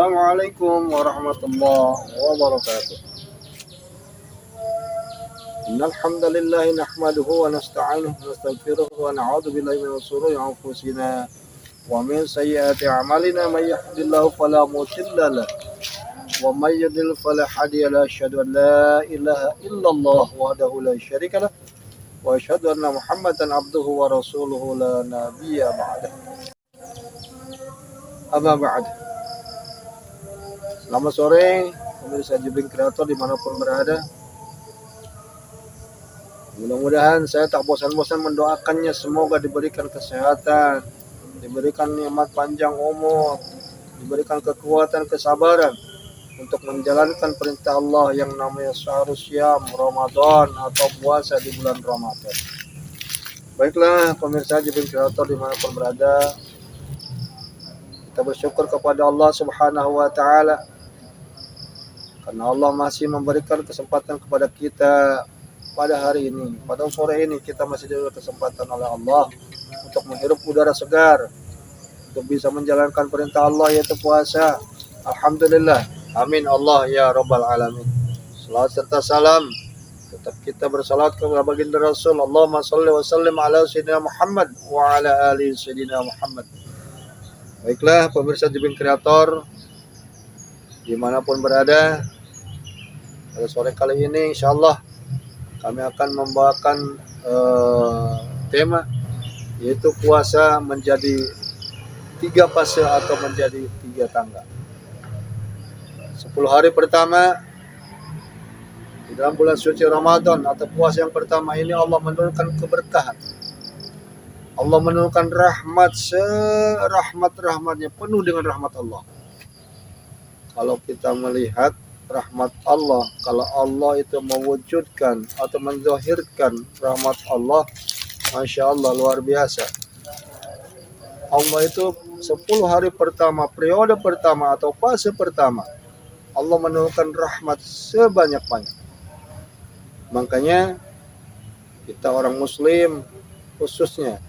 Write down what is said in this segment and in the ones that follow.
Assalamualaikum warahmatullahi wabarakatuh. Innal hamdalillah nahmaduhu wa nasta'inuhu wa nastaghfiruh wa na'udzu billahi min shururi anfusina wa min sayyiati a'malina may yahdihillahu fala mudilla lahu wa may yudlil fala hadiya lahu. Asyhadu an la ilaha illallah wahdahu la syarika lahu wa asyhadu anna Muhammadan abduhu wa rasuluhu la nabiyya ba'dahu. Amma ba'd. Selamat sore pemirsa Jibing Kreator dimanapun berada. Mudah-mudahan saya tak bosan-bosan mendoakannya, semoga diberikan kesehatan, diberikan nikmat panjang umur, diberikan kekuatan, kesabaran untuk menjalankan perintah Allah yang namanya syahrul syam Ramadan atau puasa di bulan Ramadan. Baiklah pemirsa Jibing Kreator dimanapun berada, kita bersyukur kepada Allah Subhanahu wa Ta'ala karena Allah masih memberikan kesempatan kepada kita pada hari ini, pada sore ini kita masih diberi kesempatan oleh Allah untuk menghirup udara segar, untuk bisa menjalankan perintah Allah yaitu puasa. Alhamdulillah, amin Allah ya rabbal alamin. Salawat serta salam tetap kita bersalawat kepada baginda Rasul. Allahumma shalli wa sallim ala sayyidina Muhammad wa ala ali sayyidina Muhammad. Baiklah pemirsa Jibing Kreator dimanapun berada, pada sore kali ini insyaallah kami akan membawakan tema yaitu puasa menjadi 3 fase atau menjadi 3 tangga. 10 hari pertama di dalam bulan suci Ramadan atau puasa yang pertama ini Allah menurunkan keberkahan. Allah menurunkan rahmat, serahmat-rahmatnya, penuh dengan rahmat Allah. Kalau kita melihat rahmat Allah, kalau Allah itu mewujudkan atau menzahirkan rahmat Allah, Masya Allah luar biasa. Allah itu 10 hari pertama, periode pertama atau fase pertama, Allah menurunkan rahmat sebanyak-banyak. Makanya kita orang muslim khususnya,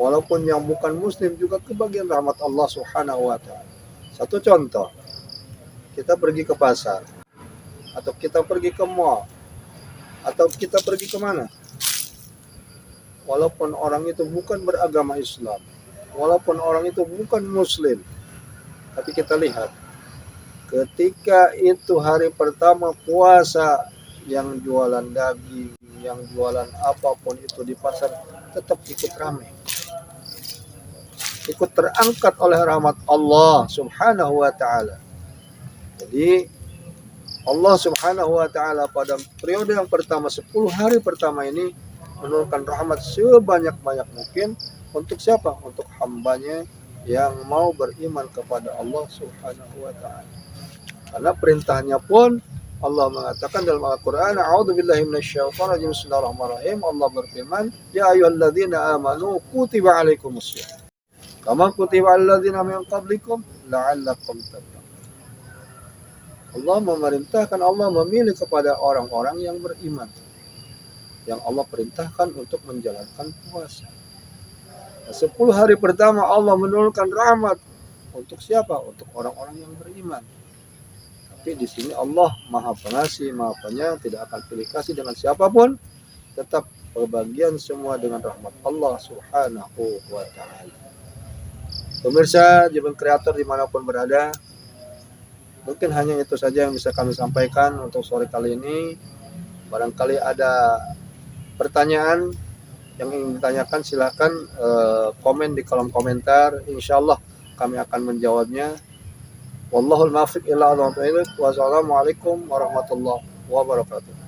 walaupun yang bukan muslim juga kebagian rahmat Allah Subhanahu wa Ta'ala. Satu contoh, kita pergi ke pasar, atau kita pergi ke mall, atau kita pergi kemana, walaupun orang itu bukan beragama Islam, walaupun orang itu bukan muslim, tapi kita lihat ketika itu hari pertama puasa, yang jualan daging, yang jualan apapun itu di pasar tetap ikut ramai, ikut terangkat oleh rahmat Allah Subhanahu wa Ta'ala. Jadi Allah Subhanahu wa Ta'ala pada periode yang pertama, 10 hari pertama ini menurunkan rahmat sebanyak-banyak mungkin. Untuk siapa? Untuk hambanya yang mau beriman kepada Allah Subhanahu wa Ta'ala. Karena perintahnya pun Allah mengatakan dalam Al-Quran, A'udzubillahi minasyaitonirrajim, Bismillahirrahmanirrahim. Allah berfirman, Ya ayyuhalladzina amanu kutiba alaikumussyam kama kutiba alal ladzina min qablikum la'allakum tattaqun. Allah memerintahkan, Allah memilih kepada orang-orang yang beriman, yang Allah perintahkan untuk menjalankan puasa. Nah, 10 hari pertama Allah menurunkan rahmat untuk siapa? Untuk orang-orang yang beriman. Tapi di sini Allah Maha Pengasih, Maha Penyayang, tidak akan pilih kasih dengan siapapun, tetap berbagian semua dengan rahmat Allah Subhanahu wa Ta'ala. Pemirsa Jibing Kreator dimanapun berada, mungkin hanya itu saja yang bisa kami sampaikan untuk sore kali ini. Barangkali ada pertanyaan yang ingin ditanyakan, silakan komen di kolom komentar. Insyaallah kami akan menjawabnya. Wallahul muwaffiq ila aqwamit thoriq. Wassalamualaikum warahmatullahi wabarakatuh.